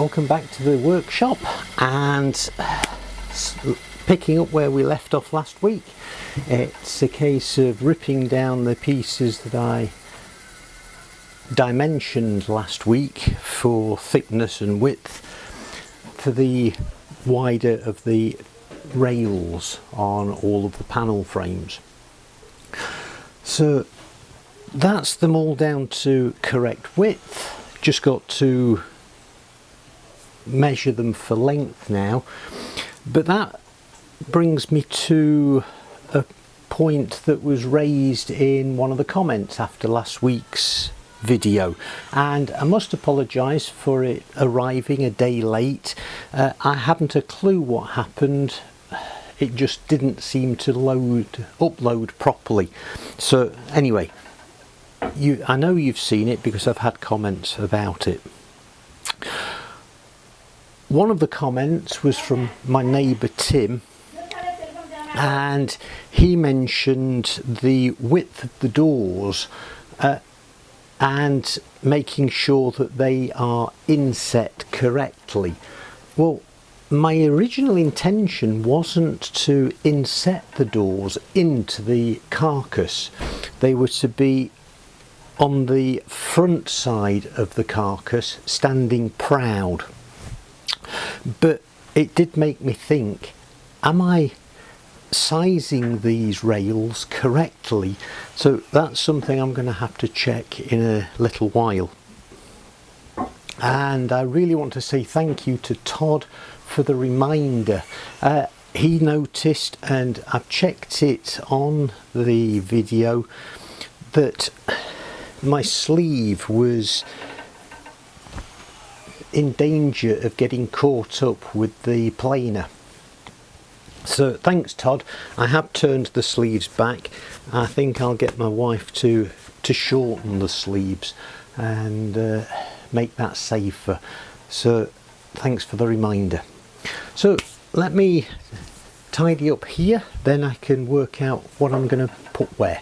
Welcome back to the workshop, and picking up where we left off last week. It's a case of ripping down the pieces that I dimensioned last week for thickness and width for the wider of the rails on all of the panel frames. So that's them all down to correct width. Just got to measure them for length now, but that brings me to a point that was raised in one of the comments after last week's video, and I must apologise for it arriving a day late. I haven't a clue what happened. It just didn't seem to upload properly. So anyway, I know you've seen it because I've had comments about it. One of the comments was from my neighbour Tim, and he mentioned the width of the doors and making sure that they are inset correctly. Well, my original intention wasn't to inset the doors into the carcass. They were to be on the front side of the carcass, standing proud. But it did make me think, am I sizing these rails correctly? So that's something I'm going to have to check in a little while. And I really want to say thank you to Todd for the reminder. He noticed, and I've checked it on the video, that my sleeve was in danger of getting caught up with the planer. So thanks, Todd. I have turned the sleeves back. I think I'll get my wife to shorten the sleeves and make that safer. So thanks for the reminder. So let me tidy up here, then I can work out what I'm going to put where.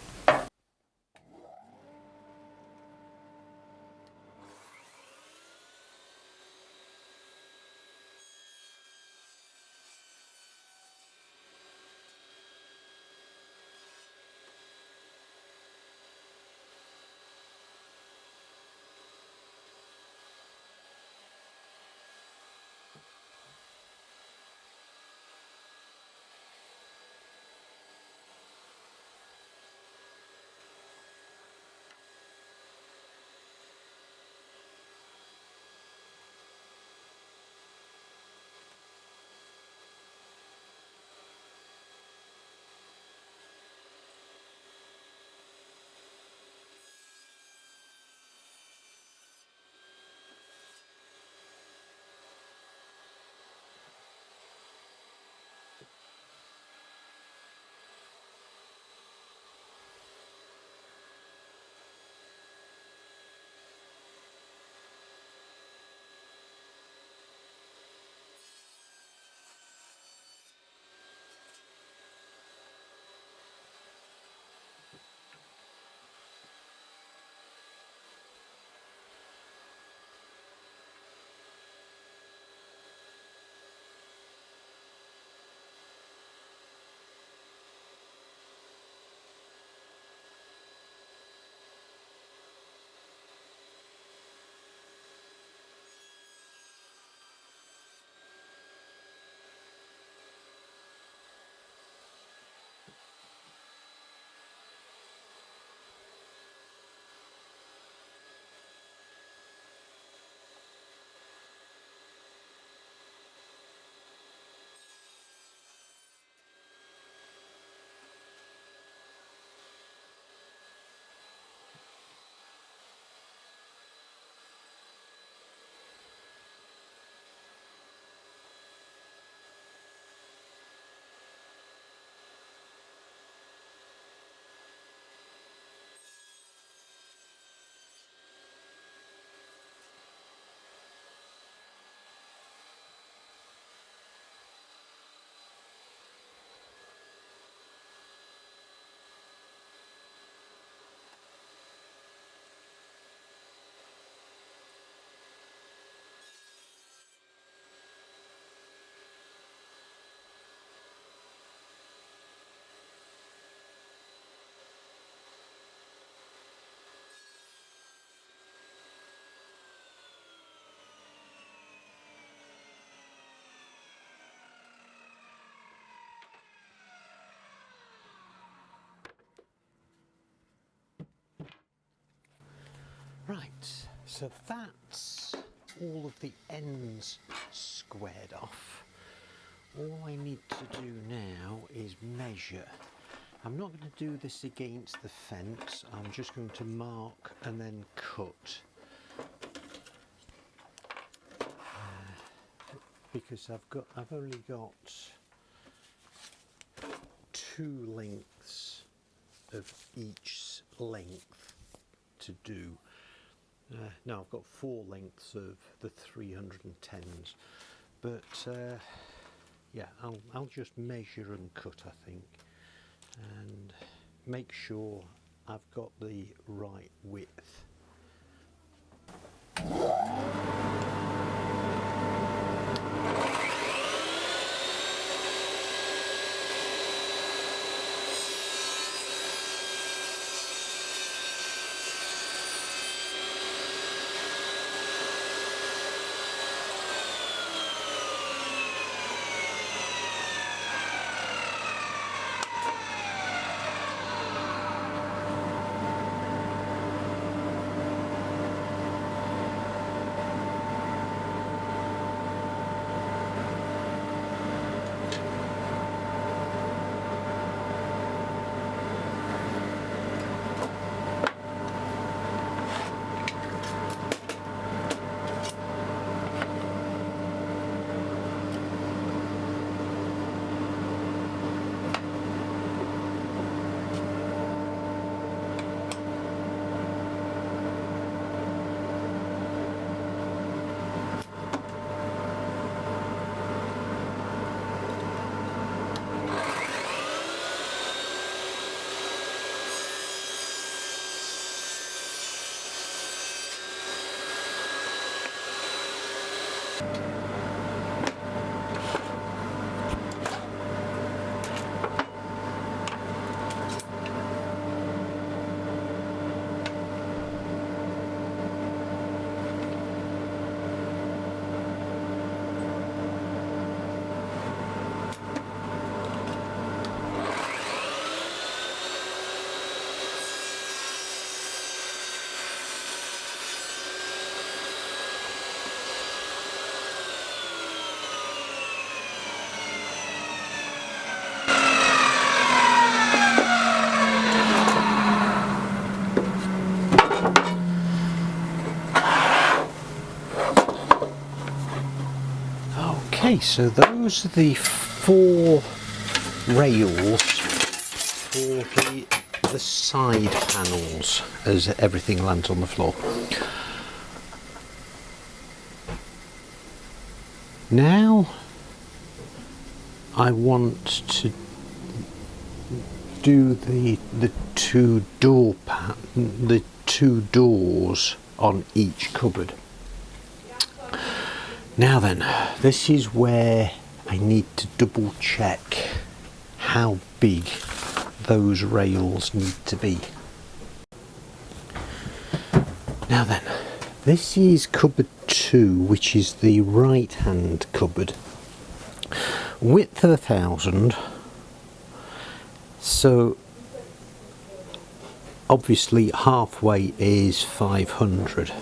Right, so that's all of the ends squared off. All I need to do now is measure. I'm not going to do this against the fence, I'm just going to mark and then cut. Because I've only got 2 lengths of each length to do. No, I've got 4 lengths of the 310s, but yeah, I'll just measure and cut, I think, and make sure I've got the right width. Okay, so those are the 4 rails for the side panels as everything lands on the floor. Now I want to do the 2 doors on each cupboard. Now then, this is where I need to double check how big those rails need to be. Now then, this is cupboard 2, which is the right hand cupboard. Width of 1,000, so obviously halfway is 500.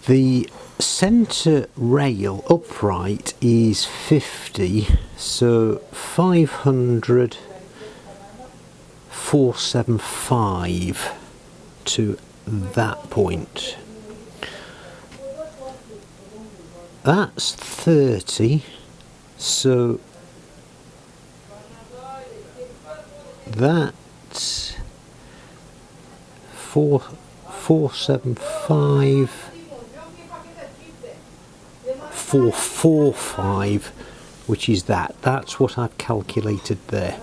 The centre rail upright is 50, so 500, 475 to that point. That's 30, so that's 475, 445, which is that. That's what I've calculated there.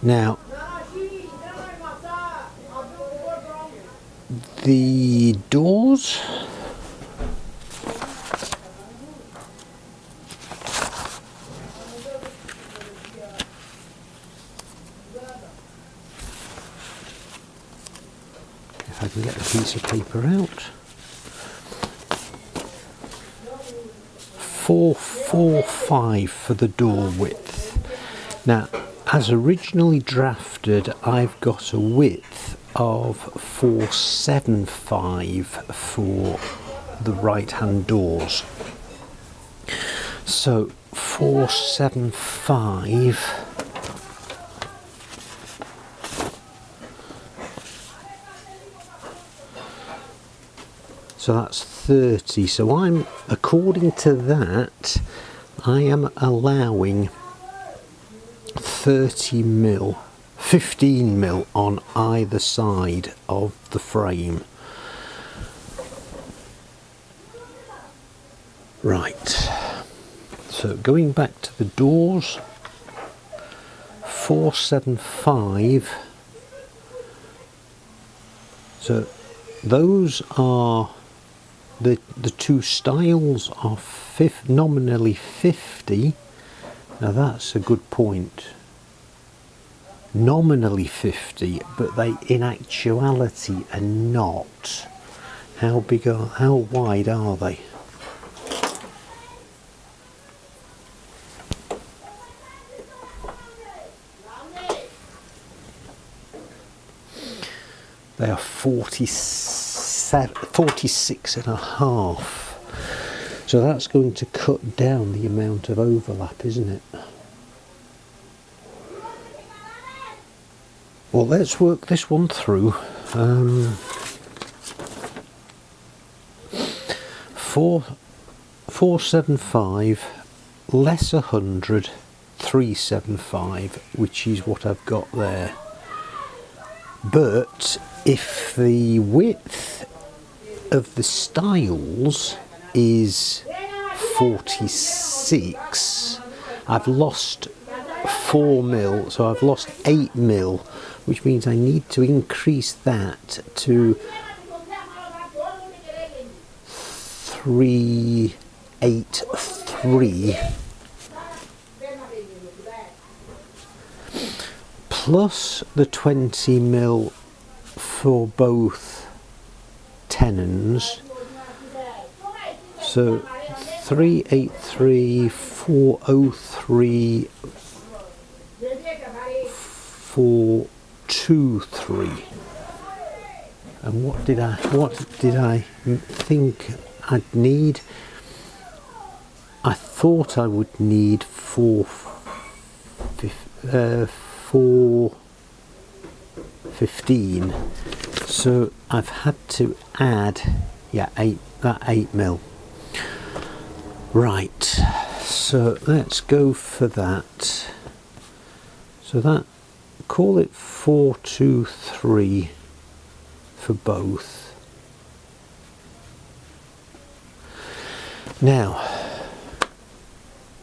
Now, the doors, if I can get a piece of paper out, 445 for the door width. Now, as originally drafted, I've got a width of 475 for the right hand doors. So 475 so that's 30. So I'm, according to that, I am allowing 30 mil, 15 mil on either side of the frame. Right, so going back to the doors, 475, so those are the two styles are nominally 50. Now that's a good point. Nominally 50, but they in actuality are not. How wide are they? They are 46 and a half. So that's going to cut down the amount of overlap, isn't it? Well, let's work this one through. 475 less 100, 375, which is what I've got there. But if the width of the stiles is 46, I've lost 4 mil, so I've lost 8 mil, which means I need to increase that to 383 plus the 20 mil for both tenons. So 383, 403, 423. And what did I think I'd need? I thought I would need 415. So I've had to add 8 mil. Right, so let's go for that. So that, call it 423 for both. Now,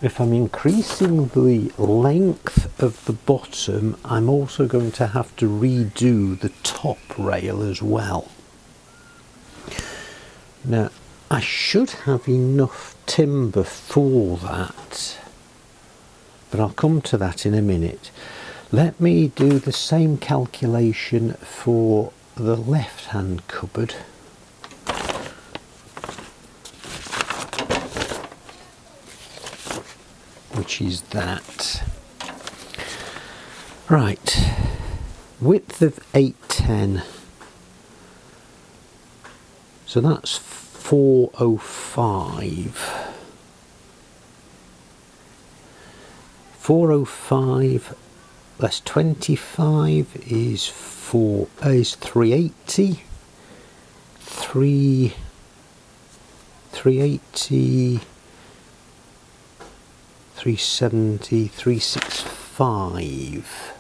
if I'm increasing the length of the bottom, I'm also going to have to redo the top rail as well. Now, I should have enough timber for that, but I'll come to that in a minute. Let me do the same calculation for the left hand cupboard. Which is that. Right, width of 810. So that's 405. 405 less 25 is 380. 380, 370, 365.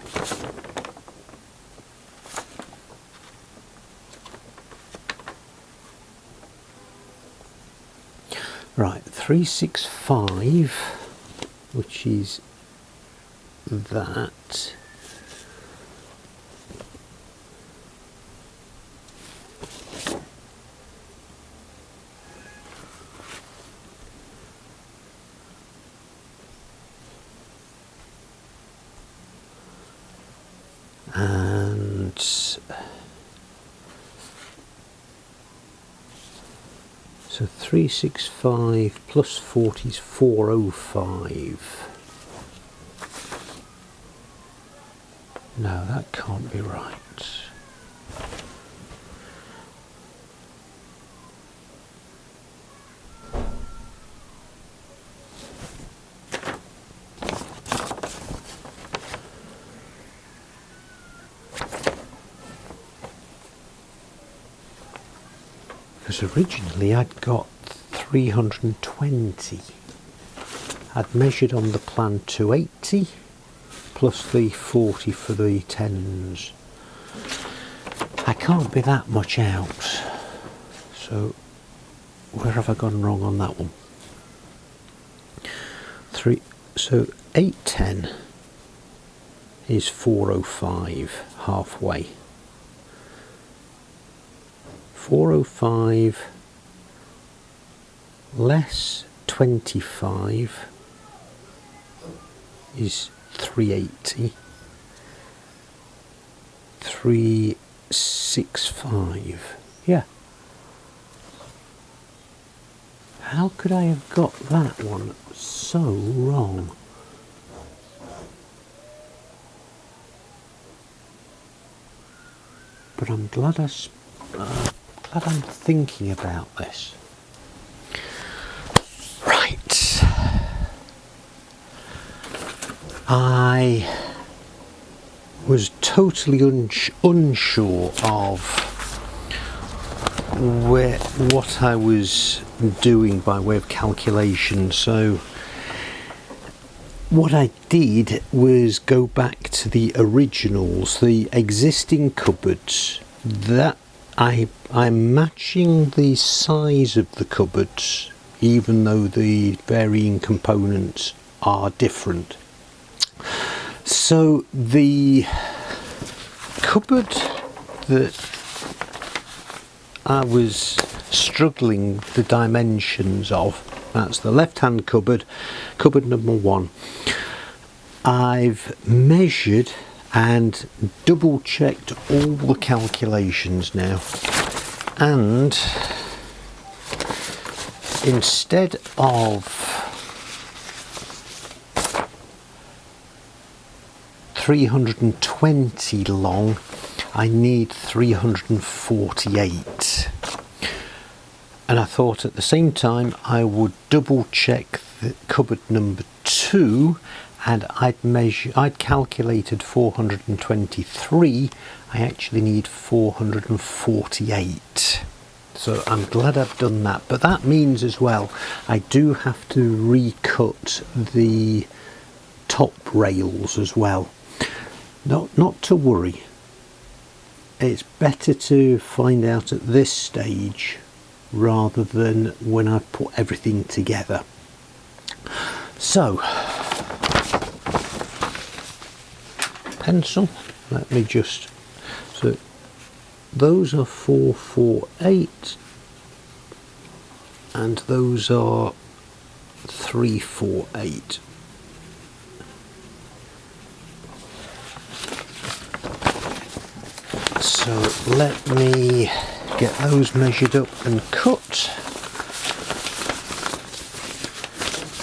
Right, 365, which is that. And so 365 plus 40 is 405. No, that can't be right. Because originally I'd got 320. I'd measured on the plan 280 plus the 40 for the tenons. I can't be that much out. So where have I gone wrong on that one? So 810 is 405 halfway. 405 less 25 is 380. 365. Yeah. How could I have got that one so wrong? But I'm glad I'm thinking about this. Right. I was totally unsure of what I was doing by way of calculation, so what I did was go back to the originals, the existing cupboards. That I'm matching the size of the cupboards, even though the varying components are different. So the cupboard that I was struggling the dimensions of, that's the left hand cupboard, cupboard number 1. I've measured and double checked all the calculations now, and instead of 320 long, I need 348. And I thought at the same time I would double check the cupboard number 2, and I'd calculated 423. I actually need 448. So I'm glad I've done that. But that means as well I do have to recut the top rails as well. Not to worry. It's better to find out at this stage rather than when I've put everything together. So, pencil, let me just, so those are 448 and those are 348. So let me get those measured up and cut.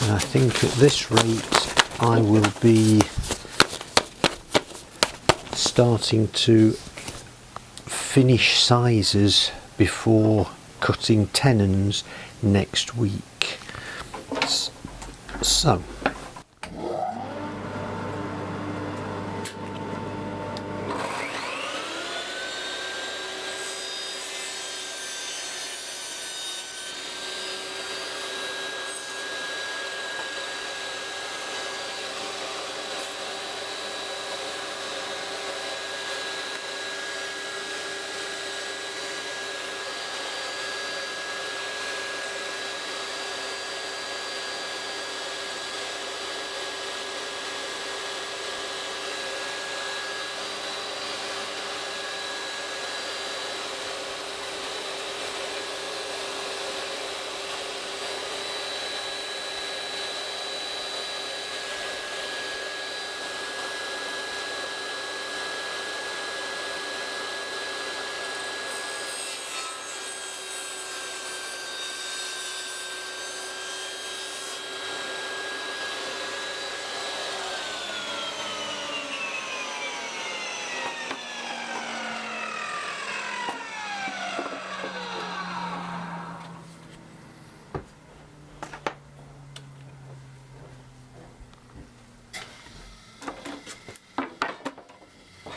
And I think at this rate I will be starting to finish sizes before cutting tenons next week. So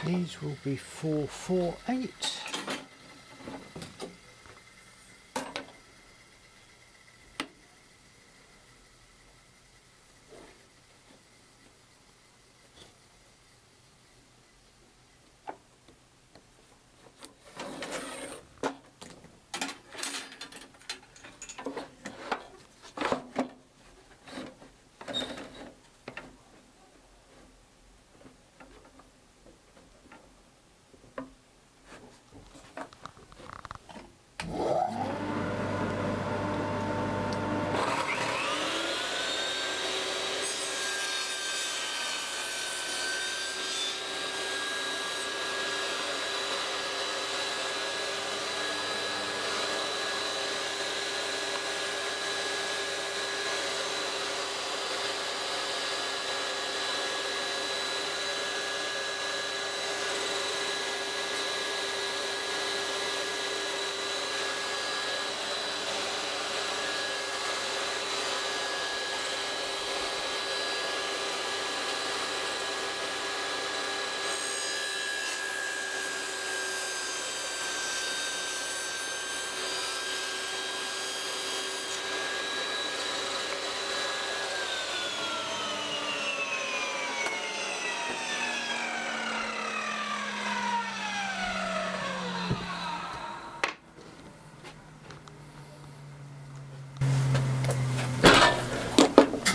These will be 448.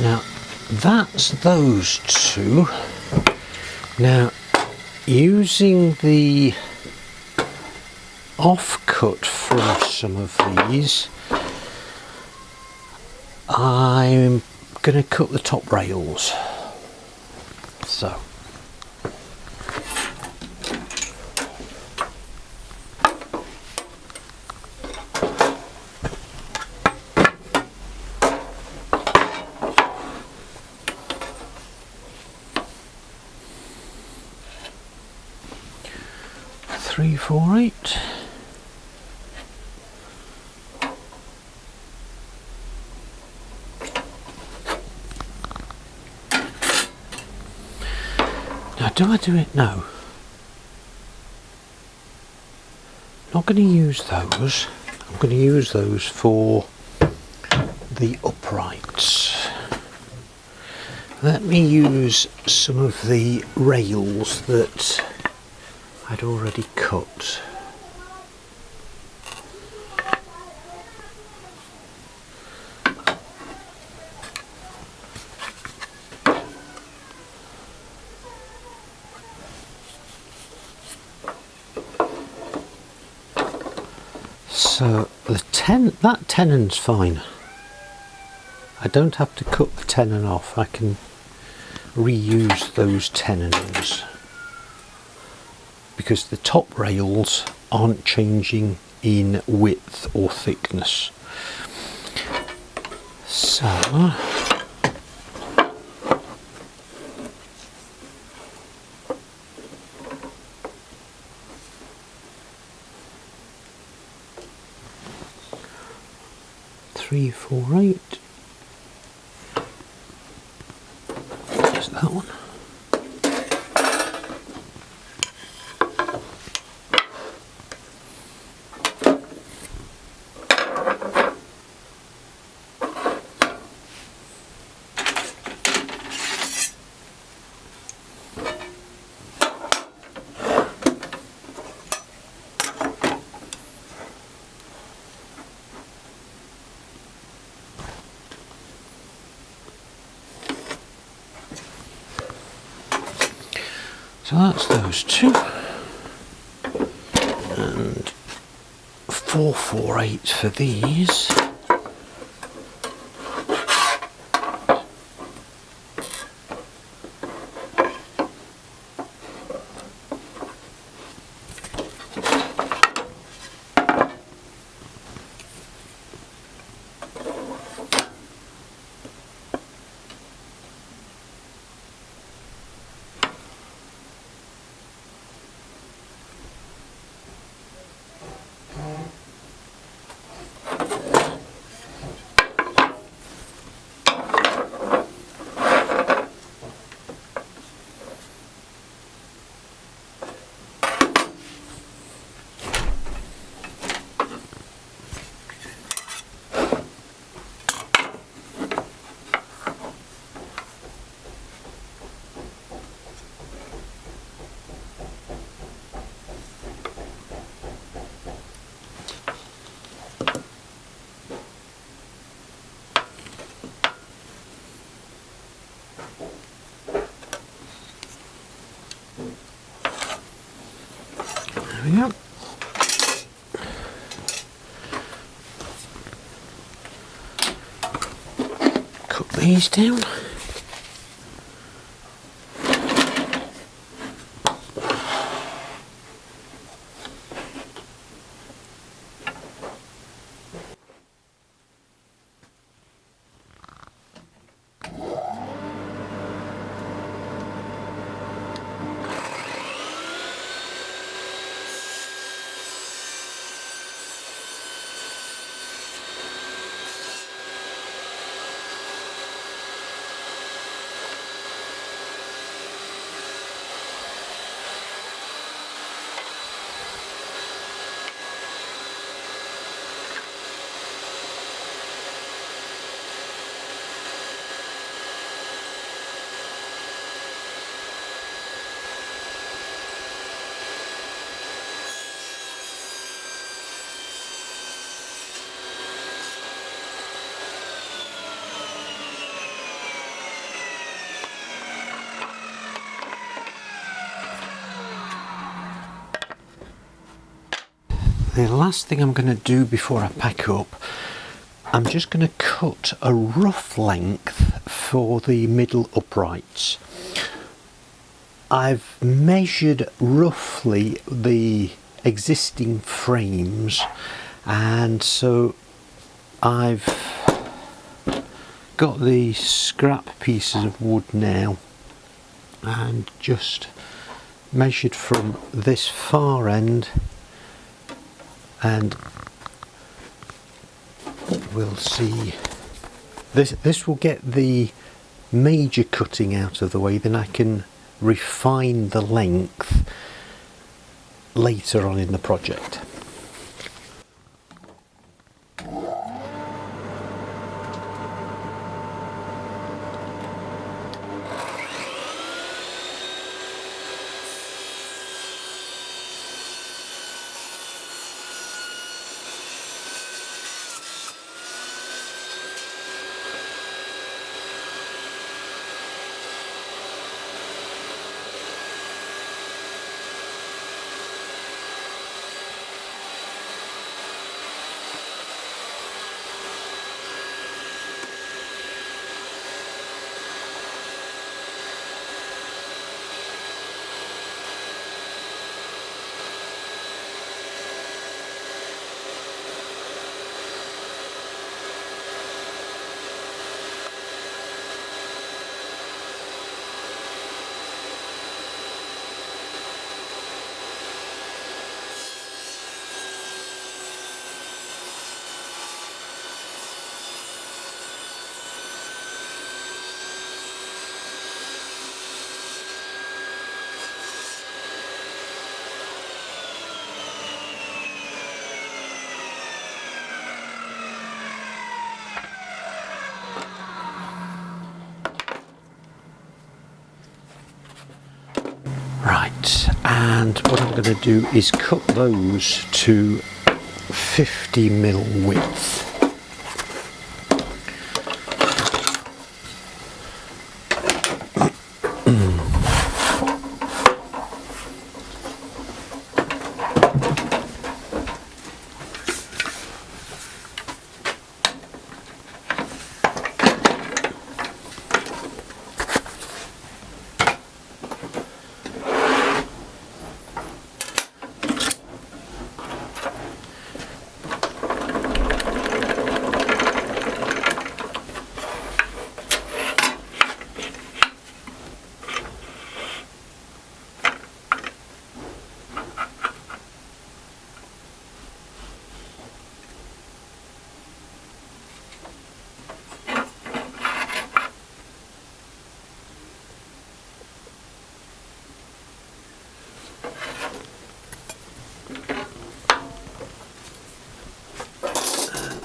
Now that's those two. Now using the offcut from some of these, I'm going to cut the top rails. So three, 4, 8. Now, do I do it? No. Not going to use those. I'm going to use those for the uprights. Let me use some of the rails that I'd already cut. So that tenon's fine. I don't have to cut the tenon off. I can reuse those tenons because the top rails aren't changing in width or thickness. So three, 4, 8. There's that one. So that's those two, and 4, 4, 8 for these. There we go. Cut these down. The last thing I'm going to do before I pack up, I'm just going to cut a rough length for the middle uprights. I've measured roughly the existing frames, and so I've got the scrap pieces of wood now and just measured from this far end, and we'll see, this will get the major cutting out of the way, then I can refine the length later on in the project. Right, and what I'm going to do is cut those to 50mm width.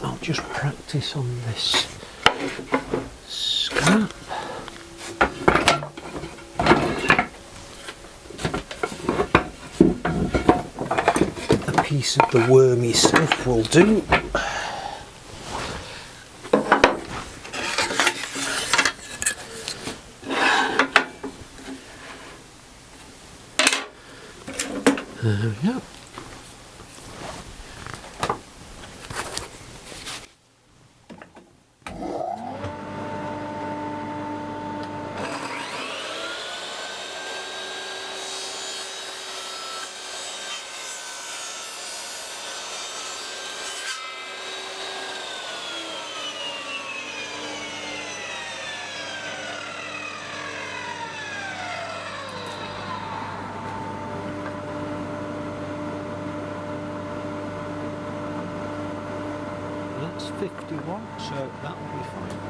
I'll just practice on this scrap. A piece of the wormy stuff will do. Yeah. That's 51, so that will be fine.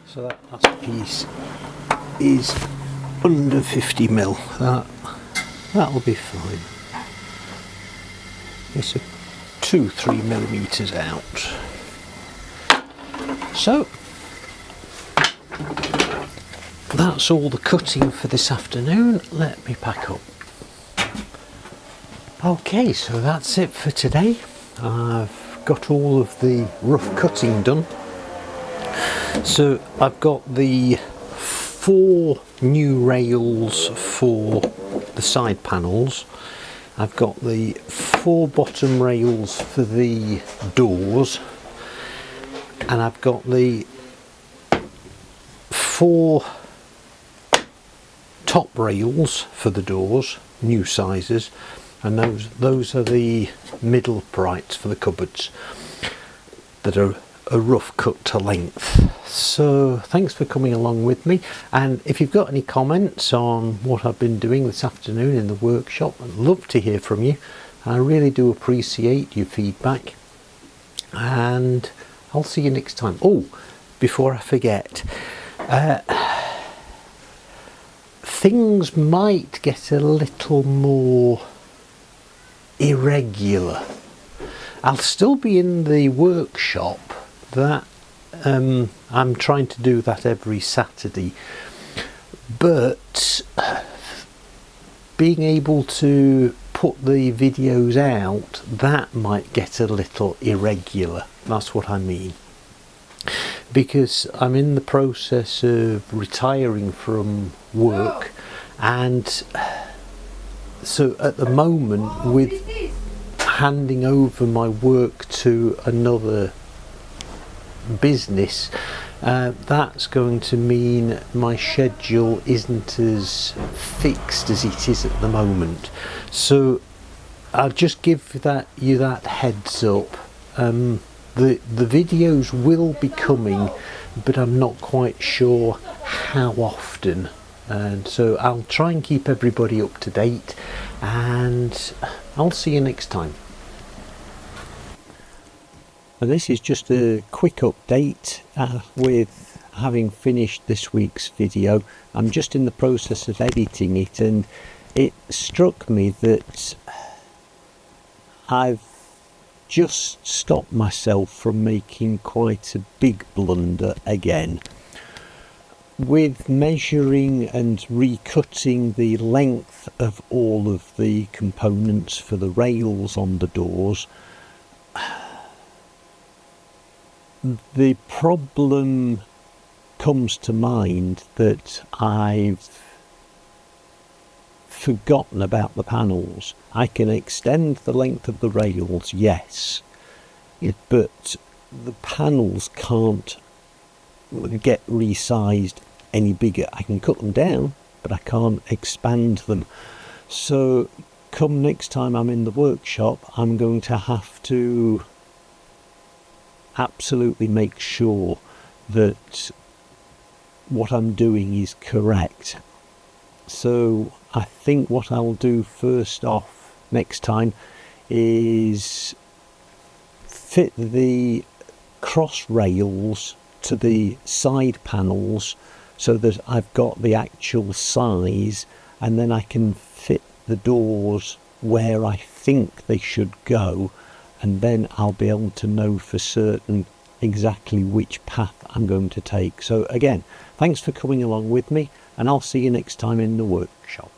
So that last piece is under 50 mil. That'll be fine. It's a 2-3 millimeters out. So that's all the cutting for this afternoon. Let me pack up. Okay, so that's it for today. I've got all of the rough cutting done. So I've got the 4 new rails for the side panels. I've got the 4 bottom rails for the doors, and I've got the 4 top rails for the doors, new sizes, and those are the middle uprights for the cupboards that are a rough cut to length. So thanks for coming along with me, and if you've got any comments on what I've been doing this afternoon in the workshop, I'd love to hear from you. I really do appreciate your feedback, and I'll see you next time. Oh, before I forget, things might get a little more irregular. I'll still be in the workshop. That I'm trying to do that every Saturday, but being able to put the videos out, that might get a little irregular. That's what I mean, because I'm in the process of retiring from work, and so at the moment, with handing over my work to another business, that's going to mean my schedule isn't as fixed as it is at the moment. So I'll just give you that heads up. The videos will be coming, but I'm not quite sure how often, and so I'll try and keep everybody up to date, and I'll see you next time. And this is just a quick update with having finished this week's video. I'm just in the process of editing it, and it struck me that I've just stopped myself from making quite a big blunder again. With measuring and recutting the length of all of the components for the rails on the doors, the problem comes to mind that I've forgotten about the panels. I can extend the length of the rails, yes, but the panels can't get resized any bigger. I can cut them down, but I can't expand them. So come next time I'm in the workshop, I'm going to have to absolutely make sure that what I'm doing is correct. So I think what I'll do first off next time is fit the cross rails to the side panels so that I've got the actual size, and then I can fit the doors where I think they should go, and then I'll be able to know for certain exactly which path I'm going to take. So again, thanks for coming along with me, and I'll see you next time in the workshop.